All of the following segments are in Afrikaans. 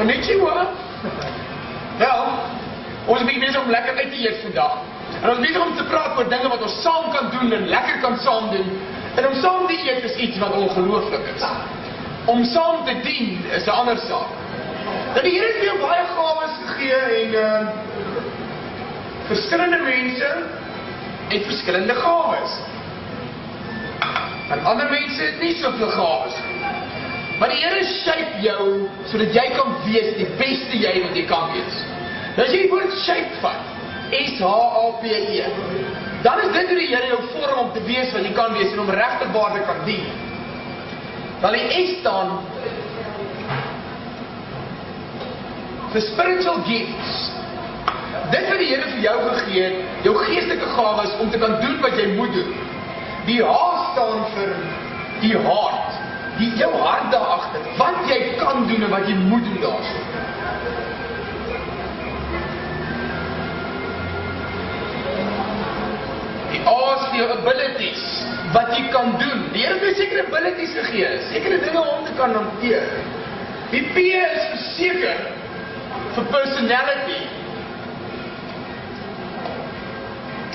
Konnichiwa. Wel, ons is bezig om lekker uit te eet vandag. En ons is bezig om te praat oor dinge wat ons saam kan doen en lekker kan saam doen. En om saam te eet is iets wat ongelooflik is. Om saam te dien is 'n ander saak. Dat die Here het vir jou baie gawes gegee en verskillende mense het verskillende gawes. En ander mense het nie soveel gawes. Maar die Here shape jou sodat jy kan wees die beste jy wat jy kan wees. Nou as jy die woord shape vat, S-H-A-P-E, dan is dit hoe die Here jou vorm om te wees wat jy kan wees en om regtewaar te kan dien. Dan die S staan vir spiritual gifts. Dit wat die Here vir jou gegee het, jou geestelike gawes om te kan doen wat jy moet doen. Die H staan vir die hart. Jou hart daarachter, wat jy kan doen en wat jy moet doen daarso. Die A is vir jou abilities, wat jy kan doen. Die Here het jou sekere abilities gegee, sekere dinge om te kan hanteer. Die P is verseker vir personality.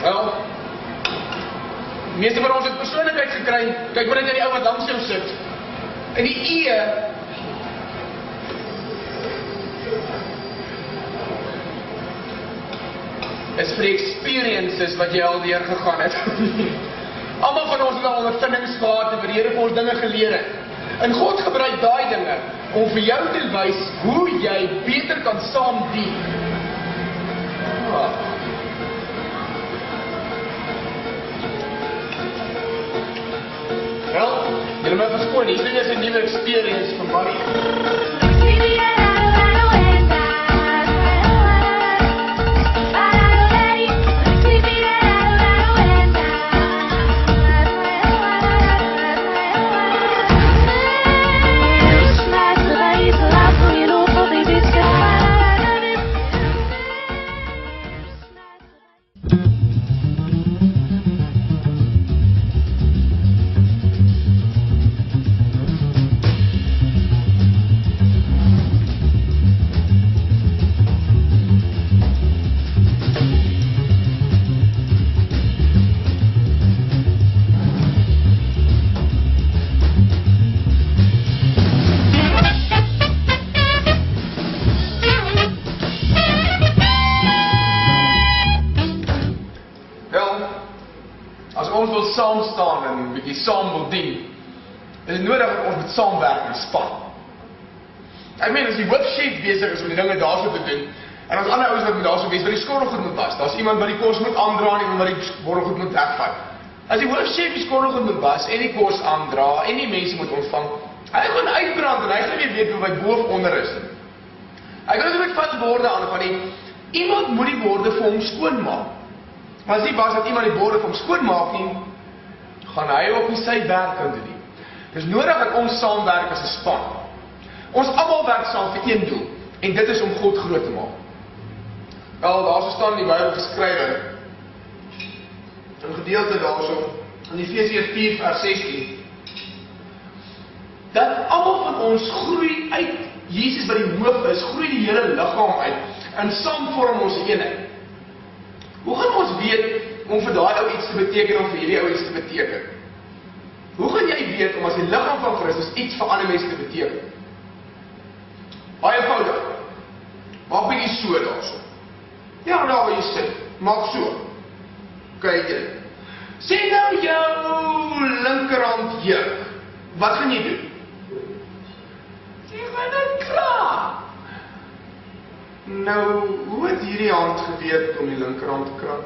Wel, die meeste van ons het persoonlikheid gekry, kyk maar net in die ou wat langs jou sit. En die E is vir die experiences wat jy al deur gegaan het. Almal van ons het al ondervindings gehad en wat die Here vir ons dinge geleer het. En God gebruik daai dinge om vir jou te wys hoe jy beter kan saam dien. Wel, julle moet verskoon, hier is 'n nuwe experience van Marie. Saam staan en 'n bietjie saam wil dien, is dit nodig dat ons met saamwerk en span. Ek meen, as die hoofchef besig is om die dinge daarso te doen, en ons ander ouens wat moet daarso wees, wat die skorrelgoed moet was, daar's iemand wat die kos moet aandra en iemand wat die borrelgoed moet wegvat. As die hoofchef die skorrelgoed moet was, en die kos aandra, en die mense moet ontvang, hy gaan uitbrand en hy gaan nie weet hoe wat bo of onder is. Hy gaan ook vat borde aan van die, iemand moet die borde vir hom skoonmaak. Maar as nie was dat iemand die borde vir hom skoonmaak nie, gaan hy ook nie sy werk kan doen nie. Dit is nodig dat ons saamwerk as 'n span. Ons almal werk saam vir een doel, en dit is om God groot te maak. Wel, daarso staan in die Bybel geskrywe, 'n gedeelte daarso, in Efesiërs 4 vers 16, dat almal van ons groei uit Jesus wat die hoof is, groei die hele liggaam uit, en saam vorm ons 'n eenheid. Hoe gaan ons weet om vir daai ou iets te beteken of vir hierdie ou iets te beteken? Hoe gaan jy weet om as die liggaam van Christus iets vir ander mense te beteken? Baie eenvoudig. Maak bietjie so daarso. Ja, nou waar jy sit. Maak so. Kyk jy. Sê nou jou linkerhand juk. Wat gaan jy doen? Jy gaan dit krap. Nou, hoe het hierdie hand geweet om die linkerhand te krap?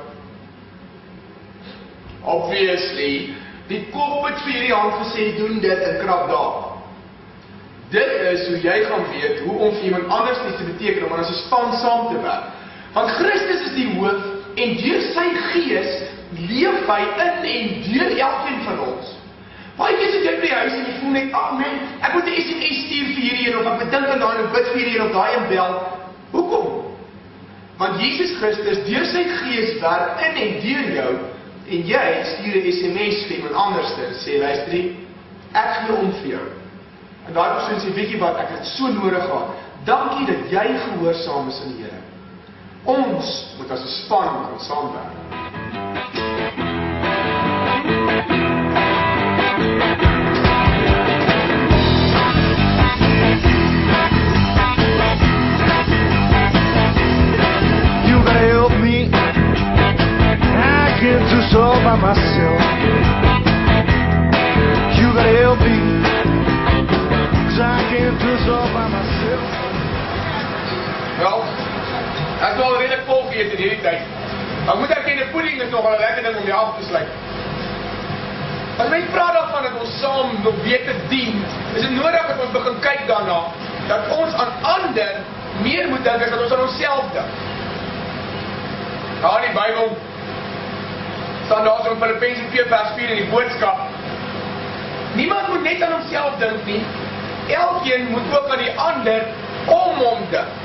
Obviously, die kop het vir hierdie hand gesê, doen dit en krap daar. Dit is hoe jy gaan weet, hoe om vir iemand anders iets te beteken, om as 'n span saam te werk. Want Christus is die hoof, en deur sy gees, leef hy in en deur elkeen van ons. Baie keer sit jy by die huis en jy voel net, man, ek moet 'n SMS stuur vir hierdie een, of ek bedink aan daai en bid vir hierdie een, of daai en bel. Hoekom? Want Jesus Christus, deur sy gees werk in en deur jou, en jy stuur 'n SMS vir iemand anders en sê, luister, ek gee om vir jou. En daai persoon sê, weet jy wat, ek het so nodig gehad. dankie dat jy gehoorsaam is in die Here. Ons moet as 'n span kan saamwerk. You gotta help me. I can't do this all by myself. You gotta help me. 'Cause I can't do this all by myself. Wel, ek wil redelijk vol geëet in hierdie tyd. Ek moet erken, pudding is nogal 'n lekker ding om die af te sluit. As mens praat daarvan dat ons saam nog weke dien, is dit nodig dat ons begin kyk daarna, dat ons aan ander meer moet dink as dat ons aan onsself dink. Daar in die Bybel staan daar so in Filippense 4 vers 4 in die boodskap, niemand moet net aan homself dink nie, elkeen moet ook aan die ander om hom dink.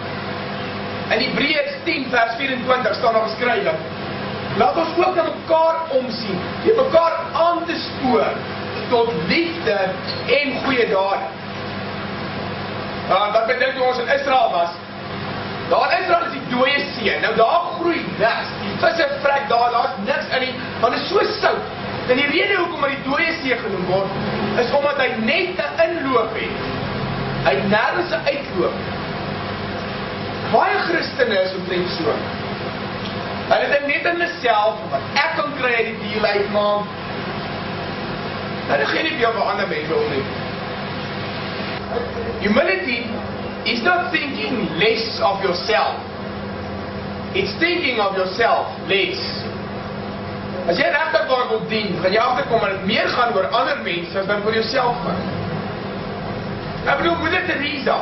In Hebreërs 10 vers 24 staan daar geskryf, laat ons ook na mekaar omsien, deur mekaar aan te spoor tot liefde en goeie dade. Dat bedink toe ons in Israel was, daar in Israel is die dooie see, nou daar groei niks, die visse vrek daar's niks in nie, want dit is so sout. En die rede hoekom hy die dooie see genoem word, is omdat hy net 'n inloop het. Hy het nergens 'n uitloop. Baie Christene is omtrent so. Hulle dink net aan myself, wat ek kan kry uit die deal uitmaak. Hulle gee nie vir ander mense om nie. Humility is not thinking less of yourself. It's thinking of yourself less. As jy regtig daar wil dien, gaan jy agterkom dat dit meer gaan oor ander mense as dan oor jouself gaan. Ek bedoel, Moeder Teresa,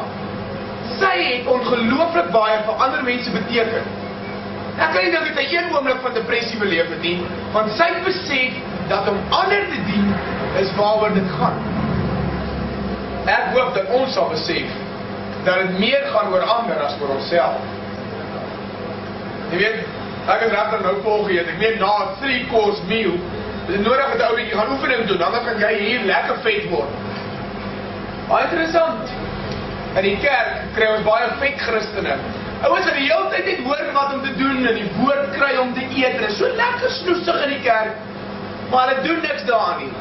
sy het ongelooflik baie vir ander mense beteken. Ek kan nie dink dat hy een oomblik van depressie beleef het nie, want sy besef dat om ander te dien is waaroor dit gaan. Ek hoop dat ons sal besef dat dit meer gaan oor ander as oor onsself. Jy weet, ek is regtig nou vol geëet. Ek weet na 'n 3-course meal, is dit nodig dat 'n ou bietjie gaan oefening doen, dan kan jy hier lekker vet word. Baie interessant. In die kerk kry ons baie vet Christene. Ouens wat die hele tyd net hoor wat om te doen en die woord kry om te eet. Dit is so lekker snoesig in die kerk, maar hulle doen niks daaraan nie.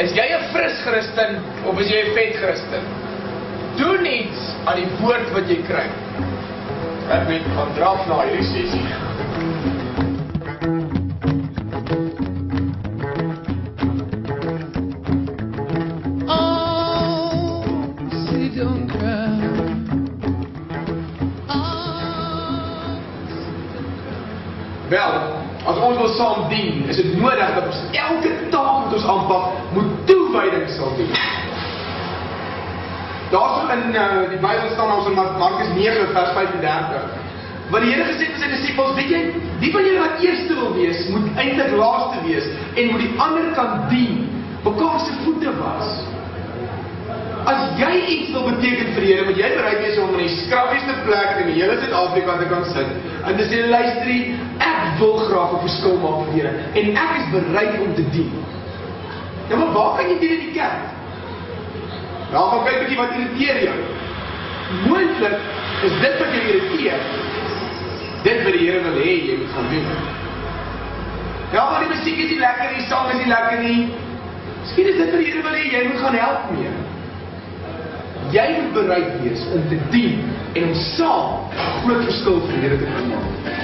Is jy 'n fris Christen of is jy 'n vet Christen? Doen iets aan die woord wat jy kry. Ek weet, gaan draf na hierdie sessie. Wel, as ons wil saam dien, is dit nodig dat ons elke taak wat ons aanpak, moet toewyding sal doen. Daar so in die Bybel staan ons in Markus 9 vers 35, waar die Here gesê het vir sy disippels, weet jy, die van julle wat eerste wil wees, moet eintlik laaste wees, en moet die ander kan dien, mekaar se voete was. As jy iets wil beteken vir die Here, moet jy bereid wees om in die skrappieste plek in die hele Suid-Afrika te kan sit, en te sê, luisterie, ek wil graag 'n verskil maak vir die Here, en ek is bereid om te dien. Ja, maar waar kan jy dien in die kerk? Nou, gaan kyk bietjie wat irriteer jou. Moontlik is dit wat jou irriteer, dit wat die Here wil hê jy moet gaan doen. Ja, maar die musiek is nie lekker nie, die sang is nie lekker nie. Miskien is dit wat die Here wil hê jy moet gaan help mee. Jy moet bereid wees om te dien en om saam 'n groot verskil vir die Here te kan maak.